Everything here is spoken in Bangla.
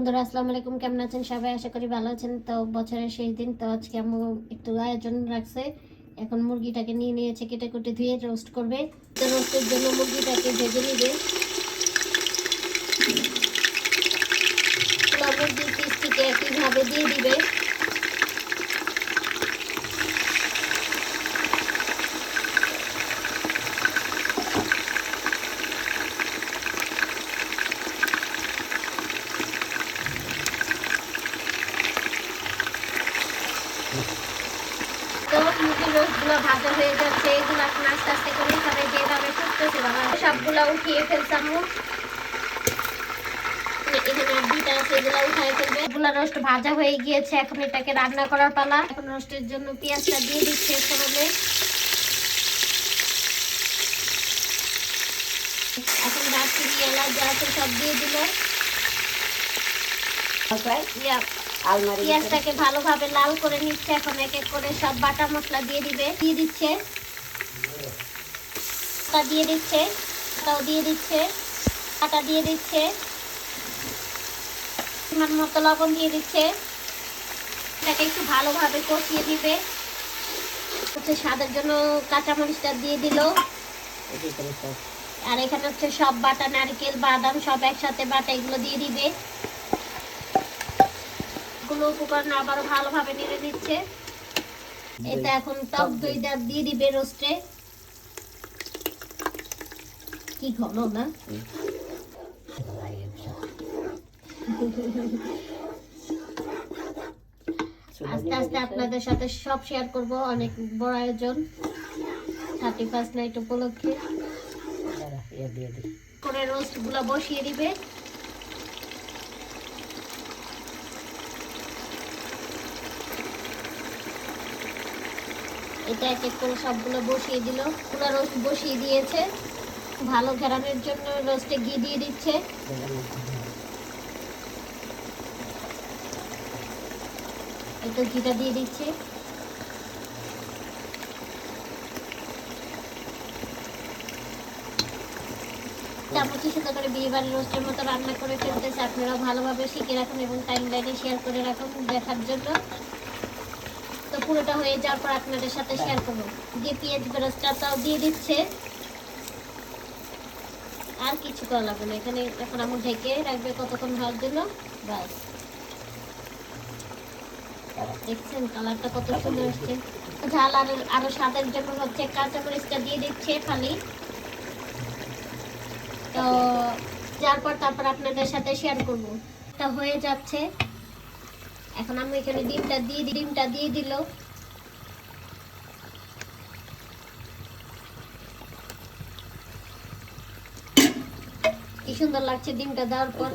বন্ধুরা আসসালামু আলাইকুম, কেমন আছেন সবাই? আশা করি ভালো আছেন। তো বছরের শেষ দিন, তো আজকে আম্মু একটু আয়োজন রাখছে। এখন মুরগিটাকে নিয়ে নিয়েছে, কেটে কুটে ধুয়ে রোস্ট করবে। তো রোস্টের জন্য মুরগিটাকে ভেজে নিবে। মুরগির পিসটিকে একইভাবে দিয়ে দিবে। তো মুরগির রোস্টগুলো ভাজা হয়ে যাচ্ছে। এগুলো এখন আস্তে আস্তে করে সবাই যেভাবে করতেছে সবগুলো উঠিয়ে ফেলছে আম্মু। এখানে আর দুইটা আছে, এগুলো উঠায় ফেলবে। এগুলো রোস্ট ভাজা হয়ে গিয়েছে, এখন এটাকে রান্না করার পালা। এখন রোস্টের জন্য পেঁয়াজটা দিয়ে দিচ্ছে ফোড়নে। এখন দারচিনি, এলাচ যা আছে সব দিয়ে দিল। পেঁয়াজটাকে ভালোভাবে লাল করে নিচ্ছে। এখন এক এক করে সব বাটা মশলা দিয়ে দিবে। দিয়ে দিচ্ছে, দিয়ে দিচ্ছে, দিয়ে দিচ্ছে, আটা দিয়ে দিচ্ছে, পরিমাণ মতো লবণ দিয়ে দিচ্ছে। এটাকে একটু ভালোভাবে কষিয়ে দিবে। হচ্ছে স্বাদের জন্য কাঁচামরিচটা দিয়ে দিল। আর এখানে হচ্ছে সব বাটা নারকেল, বাদাম সব একসাথে বাটা, এগুলো দিয়ে দিবে। এগুলো উপকরণ আবারও ভালোভাবে নেড়ে দিচ্ছে। এটা এখন টক দইটা দিয়ে দিবে রোস্টে। কি ঘন না? আস্তে আস্তে আপনাদের সাথে সব শেয়ার করব। অনেক বড় আয়োজন 31 নাইট উপলক্ষে। করে রোস্ট গুলো বসিয়ে দিবে। এটা এক এক করে সবগুলো বসিয়ে দিল। পুরো রোস্ট বসিয়ে দিয়েছে। ভালো ঘেরানোর জন্য রোস্টে ঘি দিয়ে দিচ্ছে। একটু ঘিটা দিয়ে দিচ্ছে। কি সুন্দর করে বিয়ে বাড়ির রোস্টের মতো রান্না করে ফেলতেছে। আপনারাও ভালোভাবে শিখে রাখুন এবং টাইম লাইনে শেয়ার করে রাখুন দেখার জন্য। তো পুরোটা হয়ে যাওয়ার পর আপনাদের সাথে শেয়ার করবো। দিয়ে পেঁয়াজ বেরেস্তাটাও দিয়ে দিচ্ছে। আর কিছু করা লাগবে না এখানে। এখন আমি ঢেকে রাখবে কতক্ষণ হওয়ার জন্য। ব্যাস, দেখছেন কালারটা কত সুন্দর আসছে। ঝাল আরো স্বাদের জন্য হচ্ছে কাঁচামরিচটা দিয়ে দিচ্ছে খালি। তো তারপর আপনাদের সাথে শেয়ার করব। এটা হয়ে যাচ্ছে। এখন আমি এখানে ডিমটা দিয়ে দিল। কি সুন্দর লাগছে ডিমটা দেওয়ার পর।